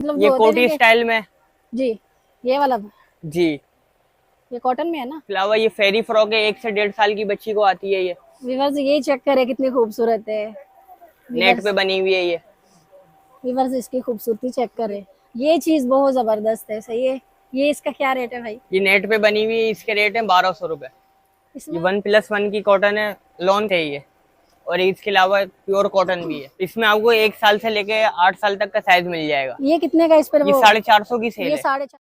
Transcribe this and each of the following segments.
मतलब ये जो होते हैं कोटी कि स्टाइल में। जी, ये वाला जी। ये कॉटन में है ना। अलावा ये फेरी फ्रॉक है, 1 से 1.5 साल की बच्ची को आती है ये। वीवर्स ये चेक करे कितनी खूबसूरत है। नेट पे वीवर्स बनी हुई है ये। वीवर्स इसकी खूबसूरती चेक करे। ये चीज बहुत जबरदस्त है, सही है। ये इसका क्या रेट है भाई? ये नेट पे बनी हुई है, इसके रेट है 1200 रुपए। ये इसमें 1+1 की कॉटन है, लॉन है ये। और इसके अलावा प्योर कॉटन भी है। इसमें आपको 1 साल से लेके 8 साल तक का साइज मिल जाएगा। ये कितने का इस पर ये वो? 450 की सेल ये है। 4.5।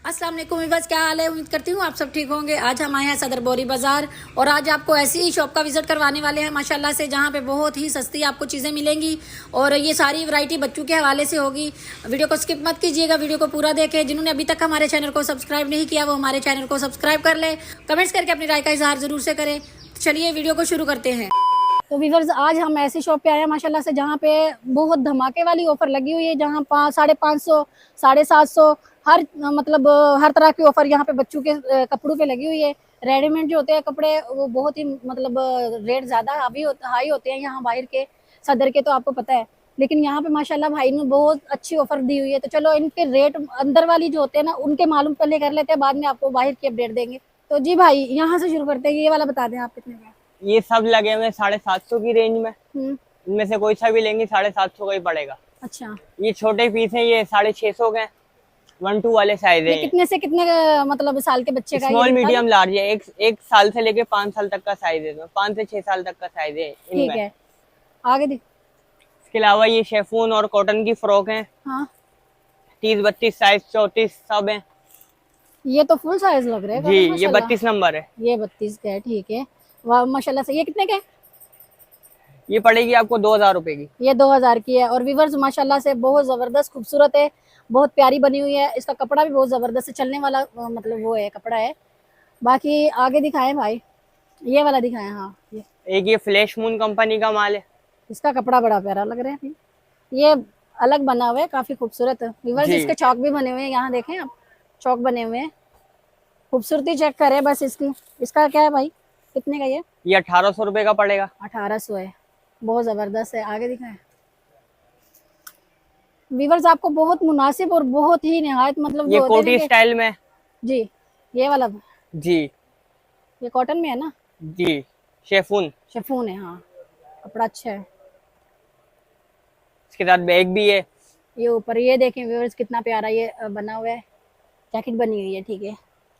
अस्सलाम वालेकुम वीवर्स, क्या हाल है? उम्मीद करती हूँ आप सब ठीक होंगे। आज हम आए हैं सदर बोरी बाजार और आज आपको ऐसी ही शॉप का विजिट करवाने वाले हैं माशाल्लाह से, जहाँ पे बहुत ही सस्ती आपको चीज़ें मिलेंगी और ये सारी वैरायटी बच्चों के हवाले से होगी। वीडियो को स्किप मत कीजिएगा, वीडियो को पूरा देखें। जिन्होंने अभी तक हमारे चैनल को सब्सक्राइब नहीं किया वो हमारे चैनल को सब्सक्राइब कर ले, कमेंट्स करके अपनी राय का इजहार जरूर से करें। तो चलिए वीडियो को शुरू करते हैं। तो वीवर्स आज हम ऐसी शॉप पे आए हैं माशाल्लाह से, जहाँ पे बहुत धमाके वाली ऑफर लगी हुई है, जहाँ 550, 750 हर मतलब हर तरह की ऑफर यहाँ पे बच्चों के कपड़ों पे लगी हुई है। रेडीमेड जो होते हैं कपड़े वो बहुत ही मतलब रेट ज़्यादा हाई होते हैं यहाँ बाहर के, सदर के तो आपको पता है। लेकिन यहाँ पे माशाल्लाह भाई ने बहुत अच्छी ऑफर दी हुई है। तो चलो इनके रेट अंदर वाली जो होते हैं ना उनके मालूम पहले कर लेते हैं, बाद में आपको बाहर की अपडेट देंगे। तो जी भाई यहाँ से शुरू करते हैं, ये वाला बता दें आप कितने का? ये सब लगे हुए 750 की रेंज में। इनमें से कोई सा भी लेंगे 750 का ही पड़ेगा। अच्छा, ये छोटे पीस है, ये 650 के 1-2 वाले साइज ये है। कितने से कितने मतलब साल के बच्चे का ये स्मॉल भी बता मीडियम दें? लार्ज है। एक साल से लेके 5 साल तक का साइज है, 5 से 6 साल तक का साइज है ठीक इनमें। है, आगे दिख। इसके अलावा ये शेफून और कॉटन की फ्रॉक है, हाँ 30-32 साइज 34 सब है। ये तो फुल साइज लग रहे हैं जी, काफी ये माशाल्लाह। 32 नंबर है। ये 32 का है, ठीक है। वाह माशाल्लाह से। ये कितने का है? ये पड़ेगी आपको 2000 रुपए की। ये 2000 की है। और व्यूवर्स माशाल्लाह से बहुत जबरदस्त खूबसूरत है, बहुत प्यारी बनी हुई है। इसका कपड़ा भी बहुत जबरदस्त है, चलने वाला मतलब वो है कपड़ा है। बाकी आगे दिखाएं भाई, ये वाला दिखाएं। हाँ एक ये फ्लैश मून कंपनी का माल है। इसका कपड़ा बड़ा प्यारा लग रहा है। ये अलग बना हुआ है, काफी खूबसूरत है। व्यूवर्स जी, इसके चौक भी बने हुए हैं, यहाँ देखें आप, चौक बने हुए हैं। खूबसूरती चेक करें बस इसकी। इसका क्या है भाई, कितने का ये 1800 रुपए का पड़ेगा। 1800 है, बहुत जबरदस्त है। आगे दिखाएं। वीवर्स आपको बहुत मुनासिब और बहुत ही निहायत मतलब ये जो होते हैं कोटी कि स्टाइल में। जी, ये वाला जी। ये कॉटन में है ना, जी, शेफून। शिफॉन है। हाँ कपड़ा अच्छा है। इसके साथ बैग भी है। ये ऊपर ये देखें व्यूअर्स कितना प्यारा ये बना हुआ है, जैकेट बनी हुई है, ठीक है।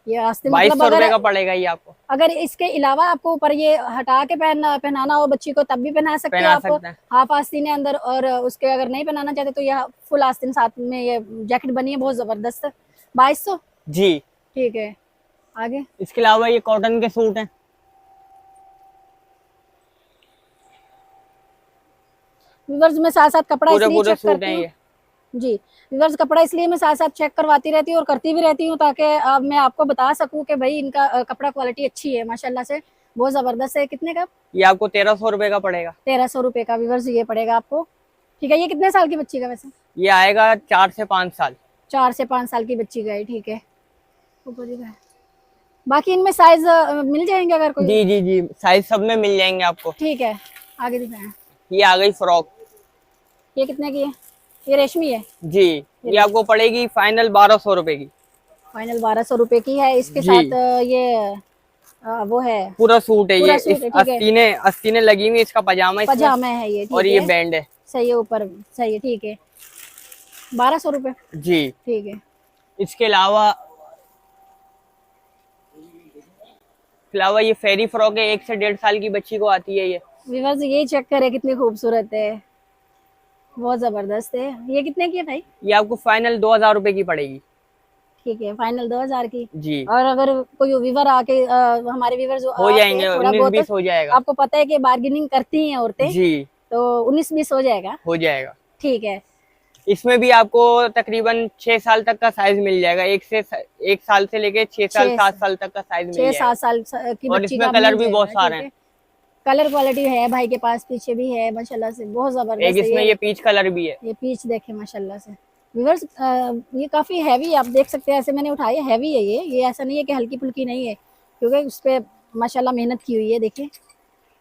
ये आस्ते बाईस मतलब सौ अगर रुपए का पड़ेगा ये आपको। अगर इसके अलावा आपको ऊपर ये हटा के पहनाना हो बच्ची को तब भी पहना सकते हो पहना आप। सकते हैं। हाफ आस्तीन है अंदर, और उसके अगर नहीं पहनाना चाहते तो यह फुल आस्तीन साथ में ये जैकेट बनी है, बहुत जबरदस्त। 2200, जी। ठीक है। आगे इसके अलावा ये कॉटन के सूट हैं। व्यूअर्स में साथ साथ कपड़ा पूरे इसलिए पूरे चेक सूट करती हैं हूँ। ये। जी व्यूअर्स कपड़ा इसलिए मैं साथ साथ चेक करवाती रहती हूँ और करती भी रहती हूँ, ताकि मैं आपको बता सकूँ कि भाई इनका कपड़ा क्वालिटी अच्छी है माशाल्लाह से, बहुत जबरदस्त है। कितने का? ये आपको 1300 रुपए का पड़ेगा। 1300 रुपये का व्यूअर्स ये पड़ेगा आपको, ठीक है। ये कितने साल की बच्ची का वैसे? ये आएगा 4 से 5 साल। 4 से 5 साल की बच्ची का है, ठीक है। ऊपर ही है। बाकी इनमें साइज मिल जाएंगे अगर कोई? जी जी जी, साइज सब में मिल जाएंगे आपको। ठीक है, आगे दिखाएं। ये आ गई फ्रॉक। ये कितने की है? ये रेशमी है। जी, ये आपको पड़ेगी फाइनल 1200 रुपए की। फाइनल 1200 रुपये की है। इसके जी, साथ ये वो है, पूरा सूट है पूरा ये। सूट इस है, ठीक है। आस्तीनें लगी हुई, इसका पजामा इसमें। पजामा है ये, और ठीक ये है। बैंड है। सही है, ऊपर सही है, ठीक है। 1200 रुपये, जी। ठीक है। इसके अलावा ये फेरी फ्रॉक है, 1 से 1.5 साल की बच्ची को आती है ये। व्यूअर्स ये चेक करे कितनी खूबसूरत है, बहुत जबरदस्त है। ये कितने की है भाई? ये आपको फाइनल 2000 रुपए की पड़ेगी। ठीक है, फाइनल 2000 की। जी, और अगर कोई व्यूवर आके हमारे व्यूवर जो हो आते हैं जाएंगे, थोड़ा बहुत, 19-20 हो जाएगा। आपको पता है कि बार्गेनिंग करती हैं औरतें, जी, तो 19-20 हो जाएगा, हो जाएगा। ठीक है। इसमें भी आपको तकरीबन 6 साल तक का साइज मिल जाएगा। 1 साल से लेके 6 साल 7 साल तक का साइज मिल 6-7 जाएगा। साल की और बच्ची इसमें का कलर मिल भी बहुत जाएगा, सारे ठीक हैं। है। कलर क्वालिटी है भाई के पास, पीछे भी है माशाल्लाह से, बहुत एक जबरदस्त है। इसमें ये पीच कलर भी है। ये पीच देखे माशाल्लाह से। व्यूअर्स ये काफी हैवी आप देख सकते हैं, ऐसे मैंने उठाई है, हैवी है ये ऐसा नहीं है कि हल्की फुल्की नहीं है, क्योंकि उस पे माशाल्लाह मेहनत की हुई है, देखिए।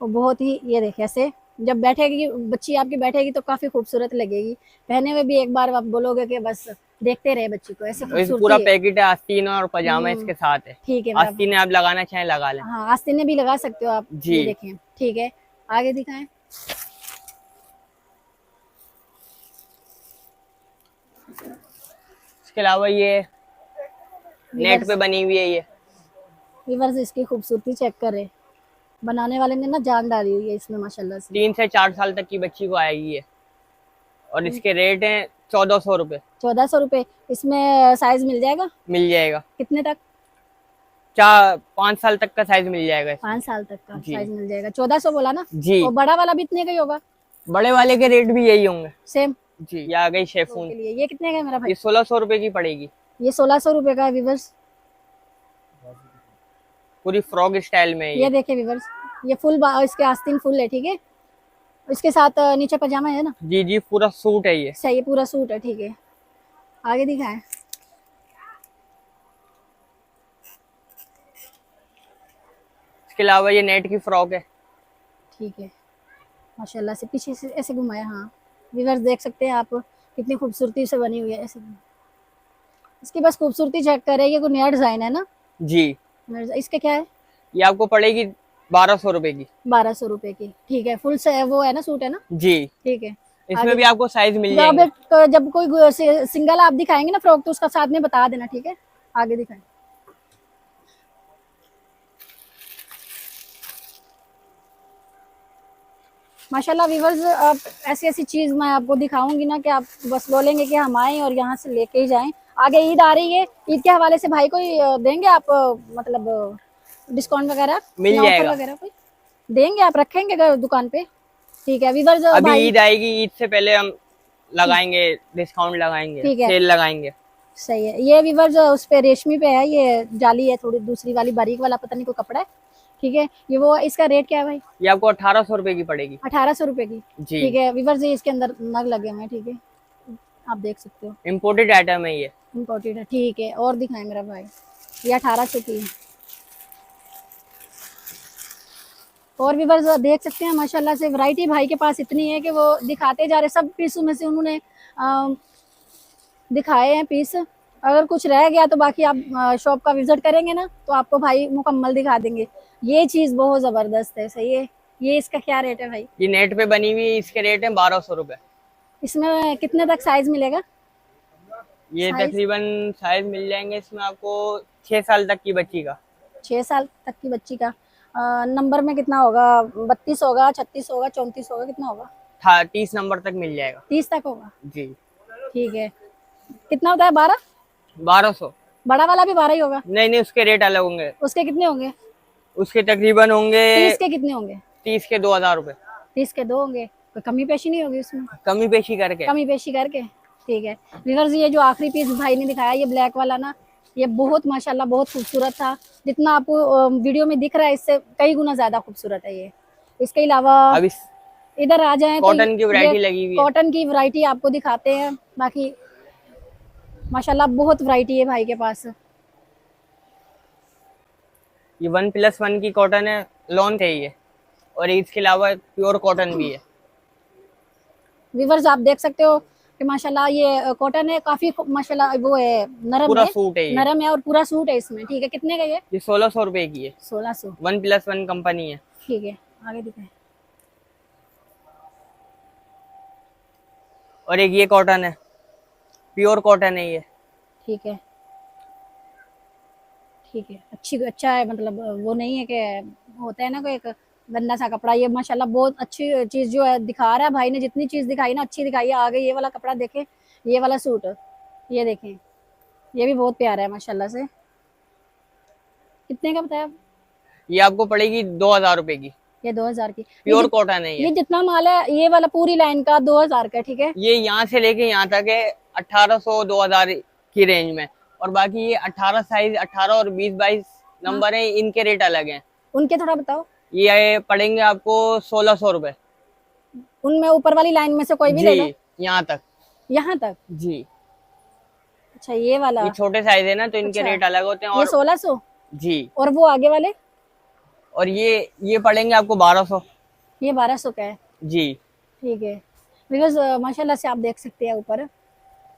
और बहुत ही, ये देखे ऐसे जब बैठेगी बच्ची आपकी बैठेगी तो काफी खूबसूरत लगेगी, पहने हुए भी एक बार आप बोलोगे कि बस देखते रहे बच्ची को, ऐसे इस खूबसूरती पूरा है। पैकेट है, आस्तीन और पजामा इसके साथ है। ठीक है मेरा, आस्तीन आप लगाना चाहें लगा लें। हाँ आस्तीनें भी लगा सकते हो आप। जी। ये देखें, ठीक है, आगे दिखाएं। इसके अलावा ये नेट पे बनी हुई है। ये व्यूअर्स इसकी खूबसूरती चेक करें, बनाने वाले ने ना जान डाली हुई है इसमें माशाल्लाह से। 3 से 4 साल तक की बच्ची को आएगी ये, और इसके रेट हैं 1400 रुपए। 1400 रुपये। इसमें साइज मिल जाएगा मिल जाएगा, कितने तक? 5 साल तक का साइज मिल जाएगा इसमें। 5 साल तक का जी। साइज मिल जाएगा। 1400 बोला ना? जी। और बड़ा वाला भी इतने का ही होगा? बड़े वाले के रेट भी यही होंगे सेम जी। ये आ गई शेफून, के लिए। ये कितने का है मेरा भाई? ये 1600 रुपए की पड़ेगी। ये 1600 रुपये का है व्यूअर्स। पूरी फ्रॉक स्टाइल में है ये देखिए व्यूअर्स, ये फुल इसके आस्तीन फुल है, ठीक है। इसके साथ नीचे पजामा है ना? जी जी, पूरा सूट है ये। सही है, पूरा सूट है, ठीक है। आगे दिखाएं। इसके अलावा ये नेट की फ्रॉक है। ठीक है, माशाल्लाह से पीछे से ऐसे घुमाया। हाँ व्यूअर्स देख सकते हैं आप, कितनी खूबसूरती से बनी हुई है ऐसे। इसकी बस खूबसूरती चेक करें। ये कोई नया डिजाइन है ना? जी। इसके क्या है? ये आपको पड़ेगी 1200 रुपए की। 1200 रुपए की, ठीक है। फुल से वो है ना, सूट है ना? जी। ठीक है। इसमें भी आपको साइज मिल जब जाएंगे। जब कोई सिंगल आप दिखाएंगे ना फ्रॉक, तो उसका साथ में बता देना, ठीक है। आगे दिखाएं। माशाल्लाह व्यूअर्स, अब ऐसी ऐसी चीज मैं आपको दिखाऊंगी ना कि आप बस बोलेंगे कि हम आए और यहाँ से लेके ही जाएं। आगे ईद आ रही है, ईद के हवाले से भाई कोई देंगे आप, मतलब डिस्काउंट वगैरह मिल ऑफर जाएगा। वगैरह कोई देंगे आप? रखेंगे दुकान पे? ठीक है व्यूअर्स, अभी भाई ईद आएगी, ईद से पहले हम लगाएंगे, डिस्काउंट लगाएंगे, ठीक है। सेल लगाएंगे। सही है। ये व्यूअर्स उस पे रेशमी पे है, ये जाली है थोड़ी दूसरी वाली, बारीक वाला पता नहीं कोई कपड़ा है, ठीक है। ये वो, इसका रेट क्या है भाई? ये आपको 1800 रुपए की पड़ेगी। 1800 रुपए की, जी। ठीक है व्यूअर्स। ये इसके अंदर नग लगे हुए हैं, ठीक है, आप देख सकते हो। इम्पोर्टेड आइटम है ये। इम्पोर्टेड है, ठीक है। और दिखाएं मेरा भाई। ये 1800 की है। और व्यूअर्स देख सकते हैं माशाल्लाह से वैरायटी भाई के पास इतनी है कि वो दिखाते जा रहे। सब पीसों में से उन्होंने दिखाए हैं पीस। अगर कुछ रह गया तो बाकी आप शॉप का विजिट करेंगे ना, तो आपको भाई मुकम्मल दिखा देंगे। ये चीज बहुत जबरदस्त है, सही है। ये इसका क्या रेट है भाई? ये नेट पे बनी हुई है, इसके रेट है 1200 रुपए। इसमें कितने तक साइज मिलेगा? ये साइज? तकरीबन साइज मिल जाएंगे इसमें आपको 6 साल तक की बच्ची का। 6 साल तक की बच्ची का नंबर में कितना होगा? 32 होगा, 36 होगा, 34 होगा, कितना होगा? 30 नंबर तक मिल जाएगा। 30 तक होगा, जी। ठीक है। कितना होता है? 12? 1200। बड़ा वाला भी 12 ही होगा? नहीं नहीं, उसके रेट अलग होंगे। उसके कितने होंगे? उसके तकरीबन होंगे 30 के कितने होंगे? 30 के 2000 रुपए। 30 के 2 होंगे। कोई कमी पेशी नहीं होगी उसमें? कमी पेशी करके। कमी पेशी करके, ठीक है। व्यूअर्स ये जो आखिरी पीस भाई ने दिखाया, ये ब्लैक वाला ना, ये बहुत माशाल्लाह बहुत खूबसूरत था। जितना आपको वीडियो में दिख रहा है इससे कई गुना ज्यादा खूबसूरत है ये। इसके अलावा अब इस इधर आ जाएं तो कॉटन की वैरायटी लगी हुई है। कॉटन की वैरायटी आपको दिखाते हैं। बाकी माशाल्लाह बहुत वैरायटी है भाई के पास। ये 1+1 की कॉटन है, लॉन है ये, और इसके अलावा प्योर कॉटन भी है। व्यूअर्स आप देख सकते हो कि माशाल्लाह ये कॉटन है, काफी माशाल्लाह वो है, नरम पूरा है, सूट है ये। नरम है और पूरा सूट है इसमें, ठीक है। कितने का ये? 1600 रुपए की है। 1600, 1+1 कंपनी है। ठीक है। आगे दिखाएं। और एक ये कॉटन है, प्योर कॉटन है ये। ठीक है, ठीक है। अच्छा है, मतलब वो नहीं है कि होता है ना कोई एक गंदा सा कपड़ा। ये माशाल्लाह बहुत अच्छी चीज जो है दिखा रहा है भाई ने, जितनी चीज दिखाई ना अच्छी दिखाई है। आगे ये वाला कपड़ा देखें, ये वाला सूट, ये देखें, ये भी बहुत प्यारा है माशाल्लाह से। कितने का बताया? ये आपको पड़ेगी 2000 रुपए की। ये 2000 की। प्योर कॉटन है ये ये। जितना माल है ये वाला पूरी लाइन का 2000 का, ठीक है। ये यहाँ से लेके यहाँ तक है 1800 2000 की रेंज में, और बाकी ये 18 साइज 18 और 20-22 नंबर है, इनके रेट अलग हैं। उनके थोड़ा बताओ। ये पड़ेंगे आपको 1600 रुपए। उनमें ऊपर वाली लाइन में से कोई भी ले लो, जी, यहाँ तक। यहाँ तक? जी। अच्छा ये वाला, ये छोटे साइज है ना, तो इनके अच्छा। रेट अलग होते हैं। ये और 1600, जी, और वो आगे वाले और ये पड़ेंगे आपको 1200। ये 1200 का है, जी ठीक है। बिकॉज माशाल्लाह से आप देख सकते हैं ऊपर,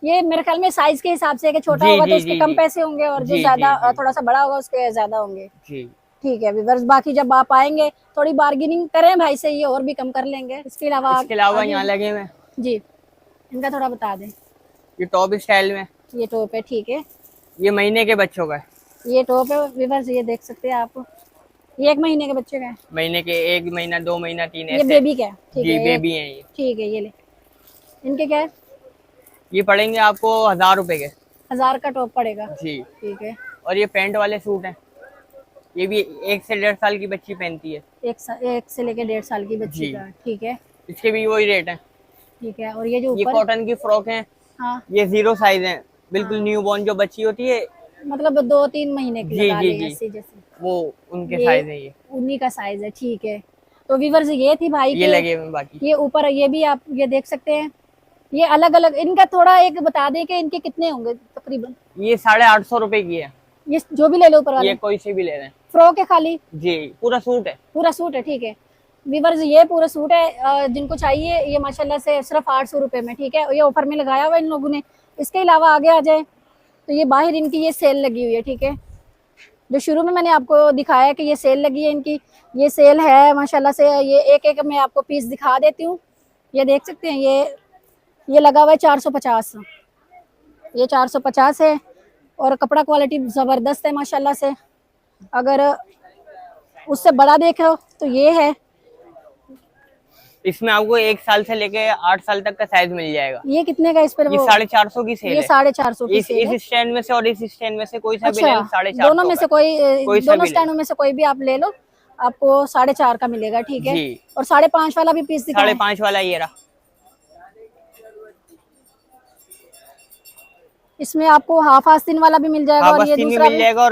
ये मेरे ख्याल में साइज के हिसाब से कि छोटा जी होगा तो जी उसके जी कम जी पैसे होंगे और जो जी ज्यादा जी जी थोड़ा सा बड़ा होगा उसके ज्यादा होंगे। जी। ठीक है व्यूअर्स, बाकी जब आप आएंगे थोड़ी बार्गेनिंग करें भाई से, ये और भी कम कर लेंगे। इसके अलावा इसके अलावा आगे यहाँ लगे हुए हैं जी, इनका थोड़ा बता दें। ये टॉप स्टाइल में, ये टॉप है, ठीक है। ये महीने के बच्चों का है। ये टॉप है व्यूअर्स, ये देख सकते हैं आप, ये 1 महीने के बच्चे का है। महीने के 1 महीना 2 महीना 3 ये ऐसे। बेबी का है, ठीक जी है। बेबी है ये। ठीक है, ये ले। इनके क्या है? ये पड़ेंगे आपको 1000 रुपए के। 1000 का टॉप पड़ेगा, जी। ठीक है। और ये पैंट वाले सूट हैं, ये भी 1 से 1.5 साल की बच्ची पहनती है। 1 से लेके 1.5 साल की बच्ची जी। का, ठीक है। इसके भी वही रेट है। ठीक है, और ये जो ये ऊपर, कॉटन की फ्रॉक है, हाँ ये 0 साइज है, बिल्कुल हाँ। न्यू बॉर्न जो बच्ची होती है मतलब 2-3 महीने की जी लगा जी लें जी, ऐसे जैसे, वो उनके ये साइज है। ये उन्हीं का साइज है, ठीक है। तो व्यूअर्स ये थी भाई ये के, लगे हुए हैं बाकी। ये ऊपर ये भी आप ये देख सकते हैं, ये अलग अलग, इनका थोड़ा एक बता दें कि इनके कितने होंगे तकरीबन। ये 850 रुपए की है। ये जो भी ले लो ऊपर वाले, ये कोई से भी ले रहे हैं। फ्रॉक है खाली, जी पूरा सूट है। पूरा सूट है, ठीक है। व्यूअर्स ये पूरा सूट है, जिनको चाहिए ये माशाल्लाह से सिर्फ 800 रुपए में, ठीक है। ये ऑफर में लगाया हुआ इन लोगों ने। इसके अलावा आगे आ जाए तो ये बाहर इनकी ये सेल लगी हुई है, ठीक है। जो शुरू में मैंने आपको दिखाया कि ये सेल लगी है इनकी, ये सेल है माशाल्लाह से। ये एक एक मैं आपको पीस दिखा देती हूँ, ये देख सकते हैं। ये लगा हुआ है 450, ये 450 है। और कपड़ा क्वालिटी ज़बरदस्त है माशाल्लाह से। अगर उससे बड़ा देखो तो ये है, इसमें आपको 1 साल से लेके 8 साल तक का साइज मिल जाएगा। ये कितने का इस पर? ये वो 450 की सेल ये है। 450 की सेल है। इस स्टैंड में से और इस स्टैंड में से कोई सा भी ले अच्छा, लो 450 दोनों में से कोई कोई सा दोनों भी ले स्टैंडों में से कोई भी आप ले लो, आपको 4.5 का मिलेगा, ठीक है। जी। और 5.5 वाला भी पीस दिखाएं। 5.5 वाला ये रहा। इसमें आपको हाफ आस्तीन वाला भी मिल जाएगा, हाँ और बस ये 3 भी दूसरा मिल जाएगा,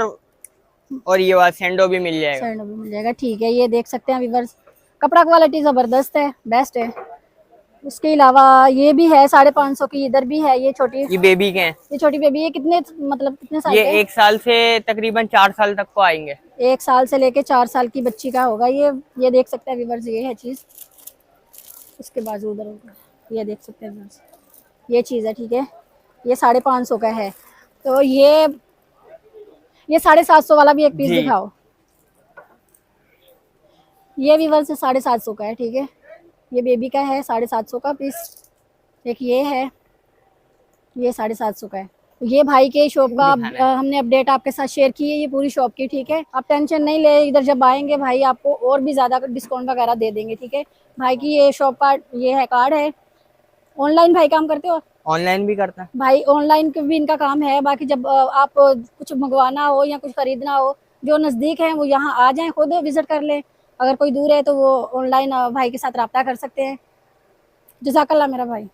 और ये वाला सैंडो भी मिल जाएगा। सैंडो भी मिल जाएगा, ठीक है। ये देख सकते हैं व्यूअर्स, कपड़ा क्वालिटी जबरदस्त है, बेस्ट है। उसके अलावा ये भी है 550 की, इधर भी है। ये छोटी, ये बेबी के हैं। ये छोटी बेबी, ये कितने मतलब कितने साल ये के? 1 साल से तकरीबन 4 साल तक को आएंगे। 1 साल से लेके 4 साल की बच्ची का होगा ये देख सकते हैं व्यूअर्स, ये है चीज। इसके बाजू उधर होगा, ये देख सकते हैं व्यूअर्स, ये चीज है, ठीक है। ये 550 का है। तो ये 750 वाला भी एक पीस जी। दिखाओ। ये व्यूअर्स 750 का है, ठीक है। ये बेबी का है 750 का पीस। एक ये है, ये 750 का है। ये भाई के शॉप का दिखाना है। हमने अपडेट आपके साथ शेयर की है, ये पूरी शॉप की, ठीक है। आप टेंशन नहीं ले, इधर जब आएंगे भाई आपको और भी ज्यादा डिस्काउंट वगैरह दे देंगे, ठीक है। भाई की ये शॉप का ये है कार्ड है। ऑनलाइन भाई काम करते हो? ऑनलाइन भी करता है भाई ऑनलाइन भी इनका काम है। बाकी जब आप कुछ मंगवाना हो या कुछ खरीदना हो, जो नज़दीक है वो यहाँ आ जाएं, खुद विजिट कर लें। अगर कोई दूर है तो वो ऑनलाइन भाई के साथ रब्ता कर सकते हैं। जज़ाकल्लाह मेरा भाई।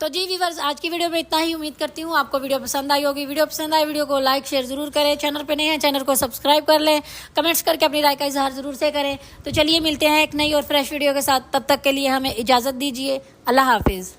तो जी व्यूअर्स, आज की वीडियो में इतना ही। उम्मीद करती हूँ आपको वीडियो पसंद आई होगी। वीडियो पसंद आए वीडियो को लाइक शेयर जरूर करें। चैनल पे नए हैं चैनल को सब्सक्राइब कर लें। कमेंट्स करके अपनी राय का इजहार जरूर से करें। तो चलिए मिलते हैं एक नई और फ्रेश वीडियो के साथ, तब तक के लिए हमें इजाज़त दीजिए। अल्लाह हाफिज़।